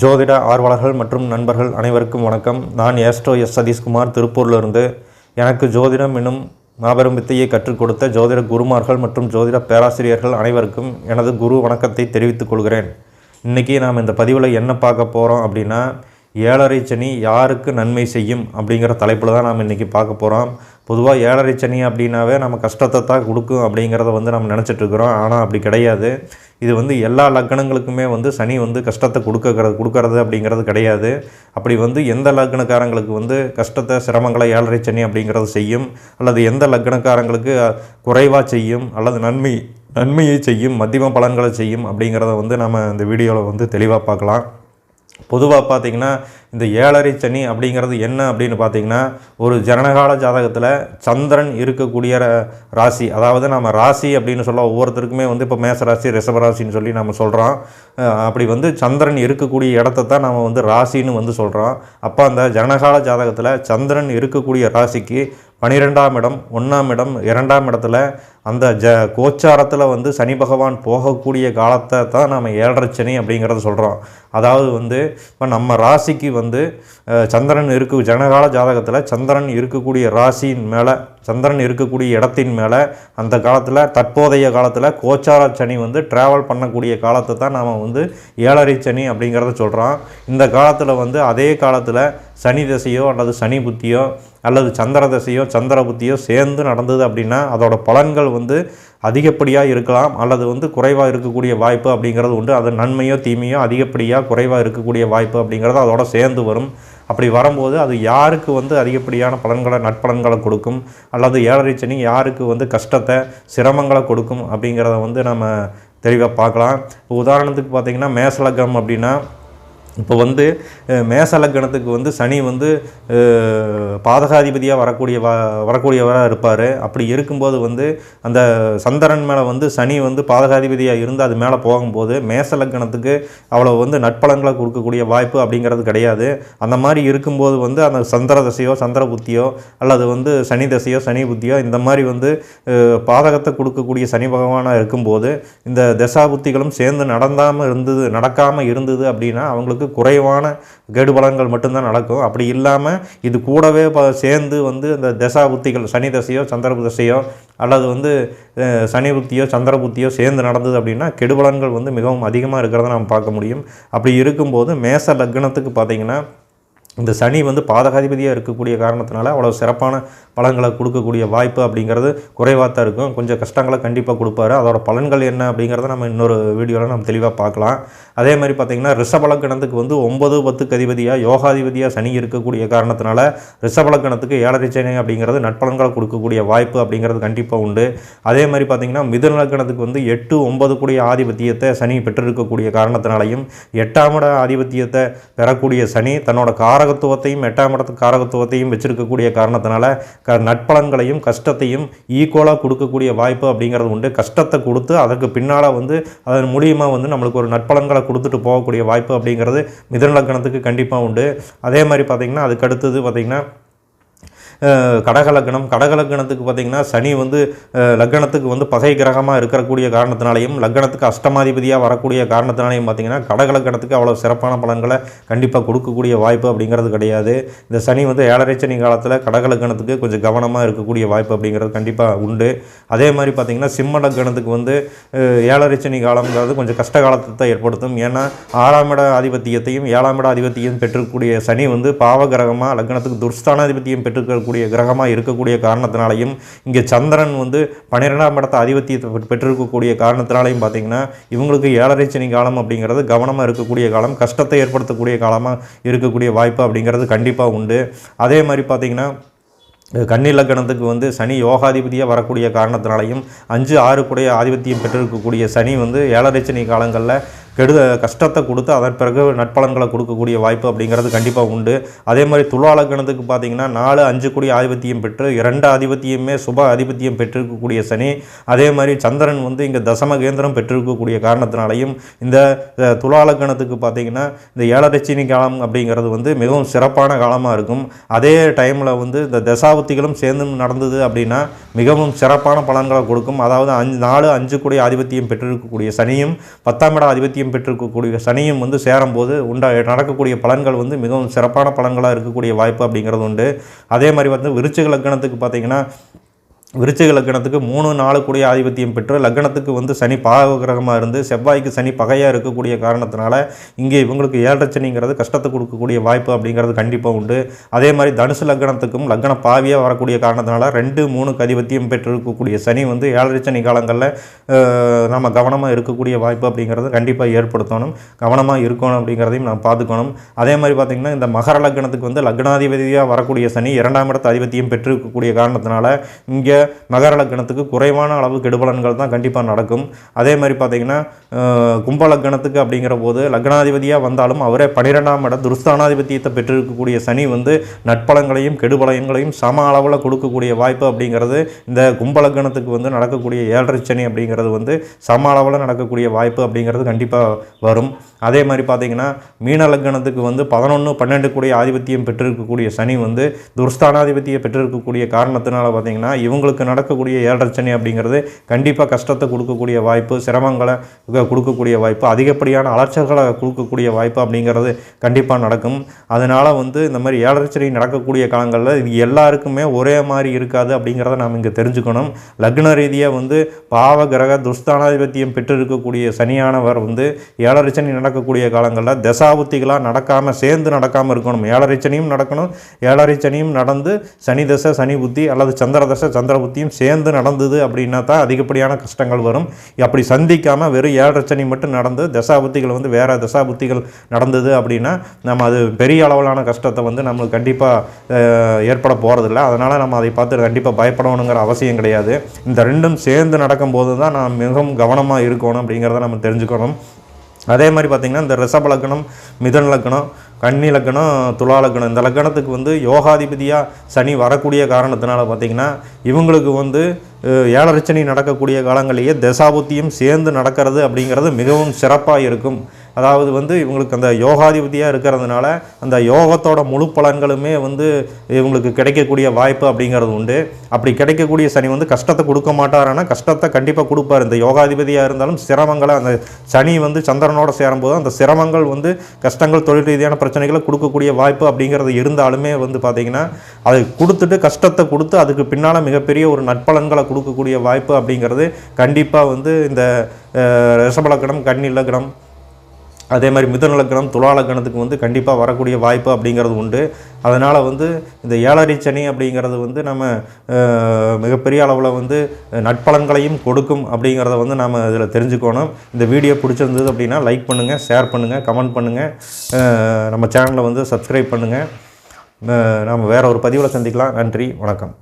ஜோதிட ஆர்வலர்கள் மற்றும் நண்பர்கள் அனைவருக்கும் வணக்கம். நான் ஏஸ்ட்ரோ சதீஷ்குமார், திருப்பூரிலிருந்து. எனக்கு ஜோதிடம் என்னும் மாபெரும் வித்தையை கற்றுக் கொடுத்த ஜோதிட குருமார்கள் மற்றும் ஜோதிட பேராசிரியர்கள் அனைவருக்கும் எனது குரு வணக்கத்தை தெரிவித்துக் கொள்கிறேன். இன்றைக்கி நாம் இந்த பதிவில் என்ன பார்க்க போகிறோம் அப்படின்னா, ஏழரை சனி யாருக்கு நன்மை செய்யும் அப்படிங்கிற தலைப்பில் தான் நாம் இன்றைக்கி பார்க்க போகிறோம். பொதுவாக ஏழரை சனி அப்படின்னாவே நம்ம கஷ்டத்தை தான் கொடுக்கும் அப்படிங்கிறத நம்ம நினச்சிட்ருக்குறோம். ஆனால் அப்படி கிடையாது. இது எல்லா லக்னங்களுக்குமே சனி கஷ்டத்தை கொடுக்கறது அப்படிங்கிறது கிடையாது. அப்படி எந்த லக்னக்காரங்களுக்கு கஷ்டத்தை சிரமங்களை ஏழரை சனி அப்படிங்கிறது செய்யும், அல்லது எந்த லக்னக்காரங்களுக்கு குறைவாக செய்யும், அல்லது நன்மையை செய்யும், மத்தியம பலன்களை செய்யும் அப்படிங்கிறத நம்ம இந்த வீடியோவில் தெளிவாக பார்க்கலாம். பொதுவாக பார்த்திங்கன்னா இந்த ஏழரை சனி அப்படிங்கிறது என்ன அப்படின்னு பார்த்திங்கன்னா, ஒரு ஜனனகால ஜாதகத்தில் சந்திரன் இருக்கக்கூடிய ராசி, அதாவது நம்ம ராசி அப்படின்னு சொல்ல ஒவ்வொருத்தருக்குமே இப்போ மேசராசி ரிஷபராசின்னு சொல்லி நம்ம சொல்கிறோம். அப்படி சந்திரன் இருக்கக்கூடிய இடத்த தான் நம்ம ராசின்னு சொல்கிறோம். அப்போ அந்த ஜனனகால ஜாதகத்தில் சந்திரன் இருக்கக்கூடிய ராசிக்கு 12ஆம் இடம், 1ஆம் இடம், 2ஆம் இடத்துல அந்த கோச்சாரத்தில் சனி பகவான் போகக்கூடிய காலத்தை தான் நம்ம ஏழரை சனி அப்படிங்கிறத சொல்கிறோம். அதாவது இப்போ நம்ம ராசிக்கு சந்திரன் ஜனகால ஜாதகத்தில் சந்திரன் இருக்கக்கூடிய ராசியின் மேலே, சந்திரன் இருக்கக்கூடிய இடத்தின் மேலே அந்த காலத்தில், தற்போதைய காலத்தில் கோச்சார சனி ட்ராவல் பண்ணக்கூடிய காலத்தை தான் நாம் ஏழரை சனி அப்படிங்கிறத சொல்கிறோம். இந்த காலத்தில் அதே காலத்தில் சனி திசையோ அல்லது சனி புத்தியோ அல்லது சந்திர திசையோ சந்திர புத்தியோ சேர்ந்து நடந்தது அப்படின்னா அதோட பலன்கள் அதிகப்படியாக இருக்கலாம், அல்லது குறைவாக இருக்கக்கூடிய வாய்ப்பு அப்படிங்கிறது உண்டு. அது நன்மையோ தீமையோ அதிகப்படியாக குறைவாக இருக்கக்கூடிய வாய்ப்பு அப்படிங்கிறது அதோட சேர்ந்து வரும். அப்படி வரும்போது அது யாருக்கு அதிகப்படியான பலன்களை, நட்பலன்களை கொடுக்கும், அல்லது ஏழரை சனி யாருக்கு கஷ்டத்தை சிரமங்களை கொடுக்கும் அப்படிங்கிறத நம்ம தெளிவாக பார்க்கலாம். உதாரணத்துக்கு பார்த்திங்கன்னா மேசலக்கம் அப்படின்னா, இப்போ மேச லக்னத்துக்கு சனி பாதகாதிபதியாக வரக்கூடியவராக இருப்பார். அப்படி இருக்கும்போது அந்த சந்திரன் மேலே சனி பாதகாதிபதியாக இருந்து அது மேலே போகும்போது மேச லக்னத்துக்கு அவ்வளோ நட்பலன்களை கொடுக்கக்கூடிய வாய்ப்பு அப்படிங்கிறது கிடையாது. அந்த மாதிரி இருக்கும்போது அந்த சந்திர தசையோ சந்திர புத்தியோ அல்லது சனி தசையோ சனி புத்தியோ இந்த மாதிரி பாதகத்தை கொடுக்கக்கூடிய சனி பகவானாக இருக்கும்போது இந்த தசா புத்திகளும் சேர்ந்து நடக்காமல் இருந்தது அப்படின்னா அவங்களுக்கு குறைவான கெடுபலன்கள் மட்டும்தான் நடக்கும். அப்படி இல்லாமல் இது கூடவே சேர்ந்து அந்த தசா புத்திகள் சனி தசையோ சந்திர தசையோ அல்லது சனி புத்தியோ சந்திர புத்தியோ சேர்ந்து நடந்தது அப்படின்னா கெடுபலன்கள் மிகவும் அதிகமாக இருக்கிறத நம்ம பார்க்க முடியும். அப்படி இருக்கும்போது மேச லக்னத்துக்கு பார்த்திங்கன்னா இந்த சனி பாதகாதிபதியாக இருக்கக்கூடிய காரணத்தினால அவ்வளோ சிறப்பான பலன்களை கொடுக்கக்கூடிய வாய்ப்பு அப்படிங்கிறது குறைவாக தான் இருக்கும். கொஞ்சம் கஷ்டங்களை கண்டிப்பாக கொடுப்பாரு. அதோட பலன்கள் என்ன அப்படிங்கிறத நம்ம இன்னொரு வீடியோவில் நம்ம தெளிவாக பார்க்கலாம். அதே மாதிரி பார்த்திங்கன்னா ரிஷபலக்கணத்துக்கு 9, 10 அதிபதியாக யோகாதிபதியாக சனி இருக்கக்கூடிய காரணத்தினால ரிஷபலக்கணத்துக்கு ஏழரை சனி அப்படிங்கிறது நட்பலன்களை கொடுக்கக்கூடிய வாய்ப்பு அப்படிங்கிறது கண்டிப்பாக உண்டு. அதே மாதிரி பார்த்திங்கன்னா மிதுன லக்கணத்துக்கு 8, 9 கூடிய ஆதிபத்தியத்தை சனி பெற்றிருக்கக்கூடிய காரணத்தினாலையும் 8ஆம் இட ஆதிபத்தியத்தை பெறக்கூடிய சனி தன்னோட காரகத்துவத்தையும் 8ஆம் இடத்துக்கு காரகத்துவத்தையும் வச்சிருக்கக்கூடிய காரணத்தினால நட்பலன்களையும் கஷ்டத்தையும் ஈக்குவலாக கொடுக்கக்கூடிய வாய்ப்பு அப்படிங்கிறது உண்டு. கஷ்டத்தை கொடுத்து அதற்கு பின்னால் அதன் மூலியமாக நம்மளுக்கு ஒரு நட்பலன்களை கொடுத்துட்டு போகக்கூடிய வாய்ப்பு அப்படிங்கிறது மிதுன லக்னத்துக்கு கண்டிப்பாக உண்டு. அதே மாதிரி பார்த்திங்கன்னா அதுக்கு அடுத்தது பார்த்திங்கன்னா கடகலக்கணத்துக்கு பார்த்திங்கன்னா சனி லக்னத்துக்கு பகை கிரகமாக இருக்கக்கூடிய காரணத்தினாலையும் லக்னத்துக்கு அஷ்டமாதிபதியாக வரக்கூடிய காரணத்தினாலையும் பார்த்திங்கன்னா கடகலக்கணத்துக்கு அவ்வளோ சிறப்பான பலன்களை கண்டிப்பாக கொடுக்கக்கூடிய வாய்ப்பு அப்படிங்கிறது கிடையாது. இந்த சனி ஏழரை சனி காலத்தில் கடகலக்கணத்துக்கு கொஞ்சம் கவனமாக இருக்கக்கூடிய வாய்ப்பு அப்படிங்கிறது கண்டிப்பாக உண்டு. அதே மாதிரி பார்த்திங்கன்னா சிம்ம லக்னத்துக்கு ஏழரை சனி காலங்கிறது கொஞ்சம் கஷ்ட காலத்தை ஏற்படுத்தும். ஏன்னா 6ஆம் இட ஆதிபத்தியத்தையும் 7ஆம் இட ஆதிபத்தியம் பெற்றிருக்கக்கூடிய சனி பாவ கிரகமாக லக்னத்துக்கு துர்ஸ்தானாதிபத்தியம் பெற்றிருக்க கிரகமாக இருக்கக்கூடிய காரணத்தினாலையும் இங்கே சந்திரன் 12ஆம் இடத்த ஆதிபத்தியத்தை பெற்றிருக்கக்கூடிய காரணத்தினாலையும் பார்த்திங்கன்னா இவங்களுக்கு ஏழரை சனி காலம் அப்படிங்கிறது கவனமாக இருக்கக்கூடிய காலம், கஷ்டத்தை ஏற்படுத்தக்கூடிய காலமாக இருக்கக்கூடிய வாய்ப்பு அப்படிங்கிறது கண்டிப்பாக உண்டு. அதே மாதிரி பார்த்திங்கன்னா கன்னி லக்னத்துக்கு சனி யோகாதிபதியாக வரக்கூடிய காரணத்தினாலையும் 5, 6 கூடிய ஆதிபத்தியம் பெற்றிருக்கக்கூடிய சனி ஏழரை சனி காலங்களில் கஷ்டத்தை கொடுத்து அதன் பிறகு நட்பலன்களை கொடுக்கக்கூடிய வாய்ப்பு அப்படிங்கிறது கண்டிப்பாக உண்டு. அதே மாதிரி துலா லக்னத்துக்கு பார்த்திங்கன்னா 4, 5 கூடிய ஆதிபத்தியம் பெற்று 2 ஆதிபத்தியமே சுப ஆதிபத்தியம் பெற்றிருக்கக்கூடிய சனி, அதே மாதிரி சந்திரன் இங்கே தசம கேந்திரம் பெற்றிருக்கக்கூடிய காரணத்தினாலையும் இந்த துலா லக்னத்துக்கு பார்த்திங்கன்னா இந்த ஏழரை சனி காலம் அப்படிங்கிறது மிகவும் சிறப்பான காலமாக இருக்கும். அதே டைமில் இந்த தசாபுத்திகளும் சேர்ந்து நடந்தது அப்படின்னா மிகவும் சிறப்பான பலன்களை கொடுக்கும். அதாவது 4, 5 கூடிய ஆதிபத்தியம் பெற்றிருக்கக்கூடிய சனியும் 10ஆம் இட ஆதிபத்தியம் ஏகாதிபத்தியம் பெற்றிருக்கக்கூடிய சனியும் வந்து சேரும்போது நடக்கக்கூடிய பலன்கள் வந்து மிகவும் சிறப்பான பலன்களாக இருக்கக்கூடிய வாய்ப்பு அப்படிங்கிறது உண்டு. அதே மாதிரி வந்து விருச்சிக லக்னத்துக்கு பார்த்திங்கன்னா விருச்சிக லக்னத்துக்கு 3-4 கூடிய ஆதிபத்தியம் பெற்று லக்னத்துக்கு வந்து சனி பாவகிரகமாக இருந்து செவ்வாய்க்கு சனி பகையாக இருக்கக்கூடிய காரணத்தினால இங்கே இவங்களுக்கு 7 சனிங்கிறது கஷ்டத்தை கொடுக்கக்கூடிய வாய்ப்பு அப்படிங்கிறது கண்டிப்பாக உண்டு. அதே மாதிரி தனுசு லக்னத்துக்கும் லக்ன பாவியாக வரக்கூடிய காரணத்தினால 2-3க்கு அதிபத்தியம் பெற்றிருக்கக்கூடிய சனி வந்து 7 சனி காலங்களில் நம்ம கவனமாக இருக்கக்கூடிய வாய்ப்பு அப்படிங்கிறது கண்டிப்பாக ஏற்படுத்தணும். கவனமாக இருக்கணும் அப்படிங்கிறதையும் நாம் பார்த்துக்கணும். அதே மாதிரி பார்த்திங்கன்னா இந்த மகர லக்னத்துக்கு வந்து லக்னாதிபதியாக வரக்கூடிய சனி 2ஆம் இடத்து அதிபத்தியம் பெற்றிருக்கக்கூடிய காரணத்தினால இங்கே மகர லக்னத்துக்கு குறைவான அளவு கெடுபலன்கள் தான் கண்டிப்பாக நடக்கும். அதே மாதிரி பார்த்திங்கன்னா கும்ப லக்னத்துக்கு அப்படிங்கிற போது லக்னாதிபதியாக வந்தாலும் அவரே 12ஆம் இடம் துருஸ்தானாதிபத்தியத்தை பெற்றிருக்கக்கூடிய சனி வந்து நட்பலங்களையும் கெடுபலங்களையும் சம அளவில் கொடுக்கக்கூடிய வாய்ப்பு அப்படிங்கிறது இந்த கும்ப லக்னத்துக்கு வந்து நடக்கக்கூடிய 7 சனி அப்படிங்கிறது வந்து சம அளவில் நடக்கக்கூடிய வாய்ப்பு அப்படிங்கிறது கண்டிப்பாக வரும். அதே மாதிரி பார்த்திங்கன்னா மீன லக்னத்துக்கு வந்து 11-12 கூடிய ஆதிபத்தியம் பெற்றிருக்கக்கூடிய சனி வந்து துருஸ்தானாதிபத்தியை பெற்றிருக்கக்கூடிய காரணத்தினால பார்த்திங்கன்னா இவங்களுக்கு நடக்கக்கூடிய 7 சனி அப்படிங்கிறது கண்டிப்பாக கஷ்டத்தை கொடுக்கக்கூடிய வாய்ப்பு, சிரமங்களை கொடுக்கக்கூடிய வாய்ப்பு, அதிகப்படியான அலைச்சல்களை கொடுக்கக்கூடிய வாய்ப்பு அப்படிங்கிறது கண்டிப்பாக நடக்கும். அதனால் வந்து இந்த மாதிரி 7 சனி நடக்கக்கூடிய காலங்களில் இது எல்லாருக்குமே ஒரே மாதிரி இருக்காது அப்படிங்கிறத நாம் இங்கே தெரிஞ்சுக்கணும். லக்ன ரீதியாக வந்து பாவ கிரக துஸ்தானாதிபத்தியம் பெற்றிருக்கக்கூடிய சனியானவர் வந்து 7 சனி நடக்கக்கூடிய காலங்களில் தசாபுத்திகளாக நடக்காமல் சேர்ந்து நடக்காமல் இருக்கணும். 7 சனியும் நடக்கணும். 7 சனியும் நடந்து சனி தசை சனி புத்தி அல்லது சந்திர தசை சந்திர புத்தியும் சேர்ந்து நடந்தது அப்படின்னா தான் அதிகப்படியான கஷ்டங்கள் வரும். அப்படி சந்திக்காமல் வெறும் 7 சனி மட்டும் நடந்து தசாபுத்திகள் வந்து வேறு தசாபுத்திகள் நடந்தது அப்படின்னா நம்ம அது பெரிய அளவிலான கஷ்டத்தை வந்து நம்மளுக்கு கண்டிப்பாக ஏற்பட போகிறதில்ல. அதனால் நம்ம அதை பார்த்து கண்டிப்பாக பயப்படணுங்கிற அவசியம் கிடையாது. இந்த ரெண்டும் சேர்ந்து நடக்கும்போது தான் நாம் மிகவும் கவனமாக இருக்கணும் அப்படிங்கிறத நம்ம தெரிஞ்சுக்கணும். அதே மாதிரி பார்த்திங்கன்னா இந்த ரிஷப லக்னம், மிதுன லக்னம், கன்னி லக்னம், துலா லக்னம் இந்த லக்னத்துக்கு வந்து யோகாதிபதியாக சனி வரக்கூடிய காரணத்தினால பார்த்திங்கன்னா இவங்களுக்கு வந்து 7 சனி நடக்கக்கூடிய காலங்களிலேயே தசாபுத்தியும் சேர்ந்து நடக்கிறது அப்படிங்கிறது மிகவும் சிறப்பாக இருக்கும். அதாவது வந்து இவங்களுக்கு அந்த யோகாதிபதியாக இருக்கிறதுனால அந்த யோகத்தோட முழு பலன்களுமே வந்து இவங்களுக்கு கிடைக்கக்கூடிய வாய்ப்பு அப்படிங்கிறது உண்டு. அப்படி கிடைக்கக்கூடிய சனி வந்து கஷ்டத்தை கொடுக்க மாட்டாருன்னா கஷ்டத்தை கண்டிப்பாக கொடுப்பார். இந்த யோகாதிபதியாக இருந்தாலும் சிரமங்களை அந்த சனி வந்து சந்திரனோட சேரும்போது அந்த சிரமங்கள் வந்து கஷ்டங்கள் தொழில் ரீதியான பிரச்சனைகளை கொடுக்கக்கூடிய வாய்ப்பு அப்படிங்கிறது இருந்தாலுமே வந்து பார்த்திங்கன்னா அதை கொடுத்துட்டு கஷ்டத்தை கொடுத்து அதுக்கு பின்னால் மிகப்பெரிய ஒரு நட்பலன்களை கொடுக்கக்கூடிய வாய்ப்பு அப்படிங்கிறது கண்டிப்பாக வந்து இந்த ரிஷப லக்னம், கன்னி லக்னம், அதே மாதிரி மிதுன லக்னம், துலா லக்னத்துக்கு வந்து கண்டிப்பாக வரக்கூடிய வாய்ப்பு அப்படிங்கிறது உண்டு. அதனால் வந்து இந்த 7 சனி அப்படிங்கிறது வந்து நம்ம மிகப்பெரிய அளவில் வந்து நட்பலன்களையும் கொடுக்கும் அப்படிங்கிறத வந்து நம்ம இதில் தெரிஞ்சுக்கணும். இந்த வீடியோ பிடிச்சிருந்தது அப்படின்னா லைக் பண்ணுங்கள், ஷேர் பண்ணுங்கள், கமெண்ட் பண்ணுங்கள், நம்ம சேனலை வந்து சப்ஸ்கிரைப் பண்ணுங்கள். நம்ம வேறு ஒரு பதிவில் சந்திக்கலாம். நன்றி, வணக்கம்.